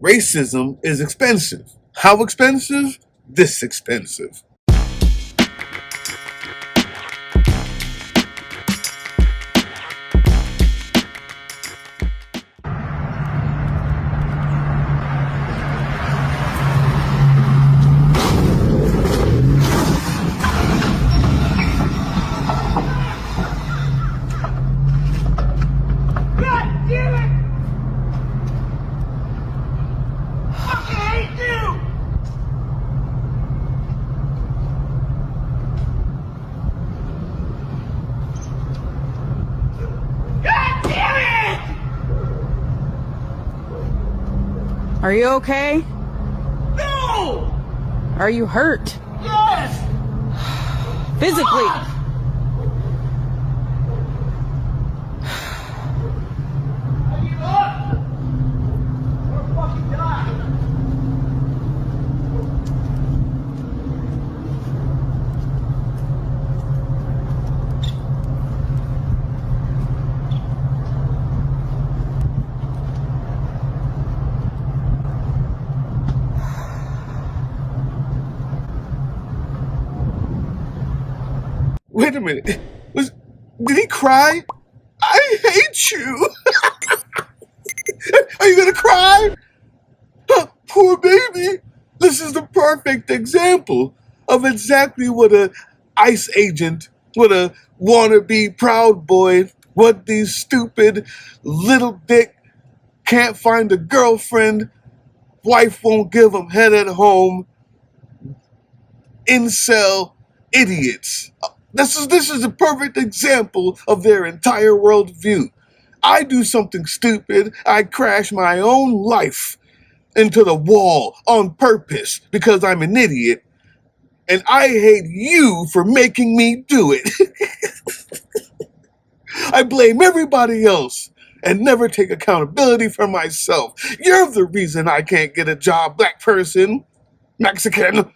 Racism is expensive. How expensive? This expensive. Are you okay? No! Are you hurt? Yes! Physically? I give up! Or fucking die! Wait a minute. Did he cry? I hate you. Are you gonna cry? Poor baby. This is the perfect example of exactly what a ICE agent, what a wannabe Proud Boy, what these stupid little dick can't find a girlfriend, wife won't give him head at home, incel idiots. This is a perfect example of their entire worldview. I do something stupid, I crash my own life into the wall on purpose because I'm an idiot, and I hate you for making me do it. I blame everybody else and never take accountability for myself. You're the reason I can't get a job, black person, Mexican,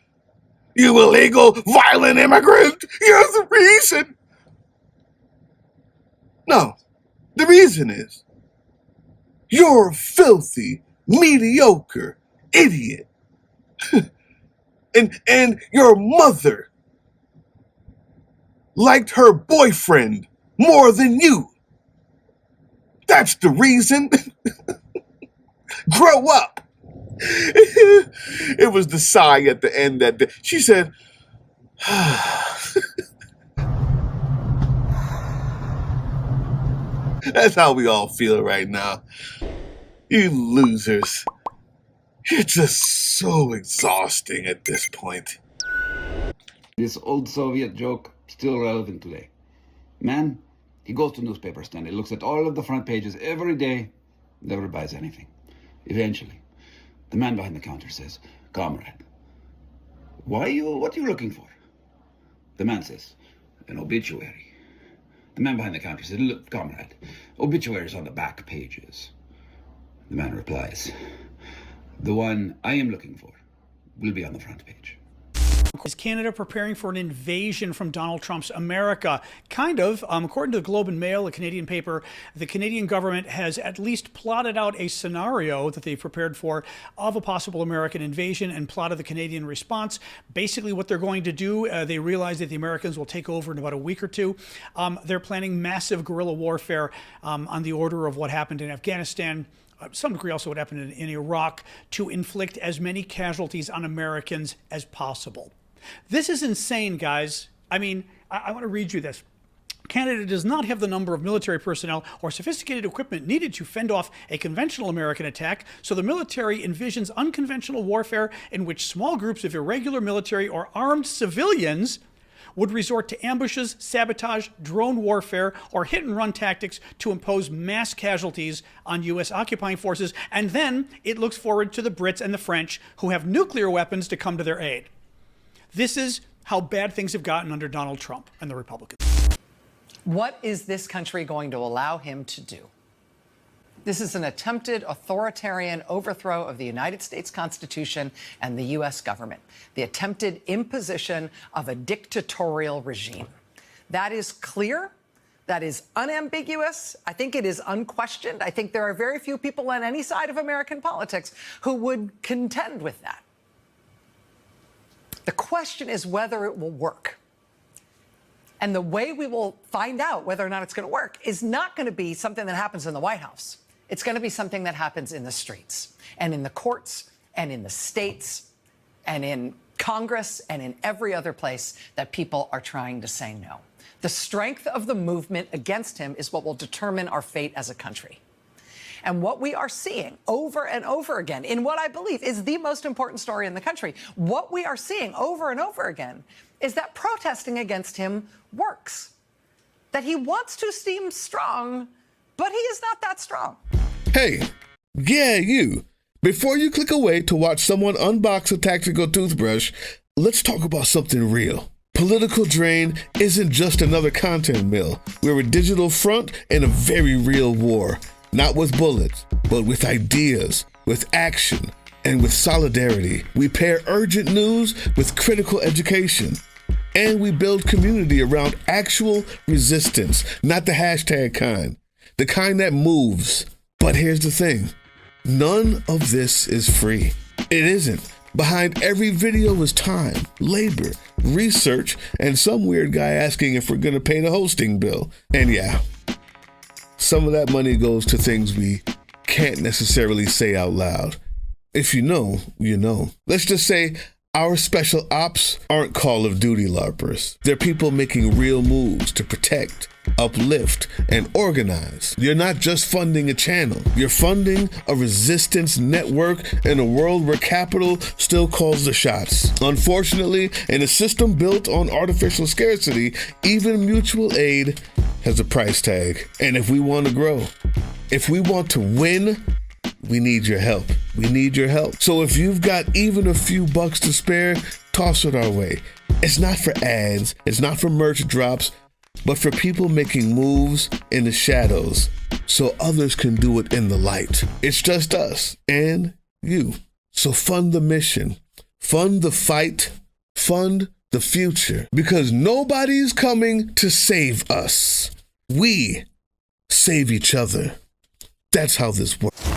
you illegal, violent immigrant. You're the reason. No, the reason is you're a filthy, mediocre idiot. and your mother liked her boyfriend more than you. That's the reason. Grow up. It was the sigh at the end that she said, that's how we all feel right now. You losers. You're just so exhausting at this point. This old Soviet joke, still relevant today. Man, he goes to newspaper stand, he looks at all of the front pages every day, never buys anything. Eventually, the man behind the counter says, "Comrade, what are you looking for?" The man says, "An obituary." The man behind the counter says, "Look, comrade, obituaries on the back pages." The man replies, "The one I am looking for will be on the front page." Is Canada preparing for an invasion from Donald Trump's America? Kind of. According to the Globe and Mail, a Canadian paper, the Canadian government has at least plotted out a scenario that they've prepared for of a possible American invasion and plotted the Canadian response. Basically, what they're going to do, they realize that the Americans will take over in about a week or two. They're planning massive guerrilla warfare on the order of what happened in Afghanistan, some degree also what happened in Iraq, to inflict as many casualties on Americans as possible. This is insane, guys. I mean, I want to read you this. Canada does not have the number of military personnel or sophisticated equipment needed to fend off a conventional American attack, so the military envisions unconventional warfare in which small groups of irregular military or armed civilians would resort to ambushes, sabotage, drone warfare, or hit-and-run tactics to impose mass casualties on U.S. occupying forces, and then it looks forward to the Brits and the French, who have nuclear weapons, to come to their aid. This is how bad things have gotten under Donald Trump and the Republicans. What is this country going to allow him to do? This is an attempted authoritarian overthrow of the United States Constitution and the U.S. government, the attempted imposition of a dictatorial regime. That is clear. that is unambiguous. I think it is unquestioned. I think there are very few people on any side of American politics who would contend with that. The question is whether it will work. And the way we will find out whether or not it's going to work is not going to be something that happens in the White House. It's going to be something that happens in the streets and in the courts and in the states and in Congress and in every other place that people are trying to say no. The strength of the movement against him is what will determine our fate as a country. And what we are seeing over and over again in what I believe is the most important story in the country, what we are seeing over and over again is that protesting against him works. That he wants to seem strong, but he is not that strong. Hey, yeah, you. Before you click away to watch someone unbox a tactical toothbrush, let's talk about something real. Political Drain isn't just another content mill. We're a digital front in a very real war. Not with bullets, but with ideas, with action, and with solidarity. We pair urgent news with critical education. And we build community around actual resistance, not the hashtag kind. The kind that moves. But here's the thing. None of this is free. It isn't. Behind every video is time, labor, research, and some weird guy asking if we're going to pay the hosting bill. And yeah, some of that money goes to things we can't necessarily say out loud. If you know, you know. Let's just say our special ops aren't Call of Duty LARPers. They're people making real moves to protect, uplift, and organize. You're not just funding a channel. You're funding a resistance network in a world where capital still calls the shots. Unfortunately, in a system built on artificial scarcity, even mutual aid has a price tag. And if we want to grow, if we want to win, we need your help. We need your help. So if you've got even a few bucks to spare, toss it our way. It's not for ads. It's not for merch drops, but for people making moves in the shadows so others can do it in the light. It's just us and you. So fund the mission, fund the fight, fund the future, because nobody's coming to save us. We save each other. That's how this works.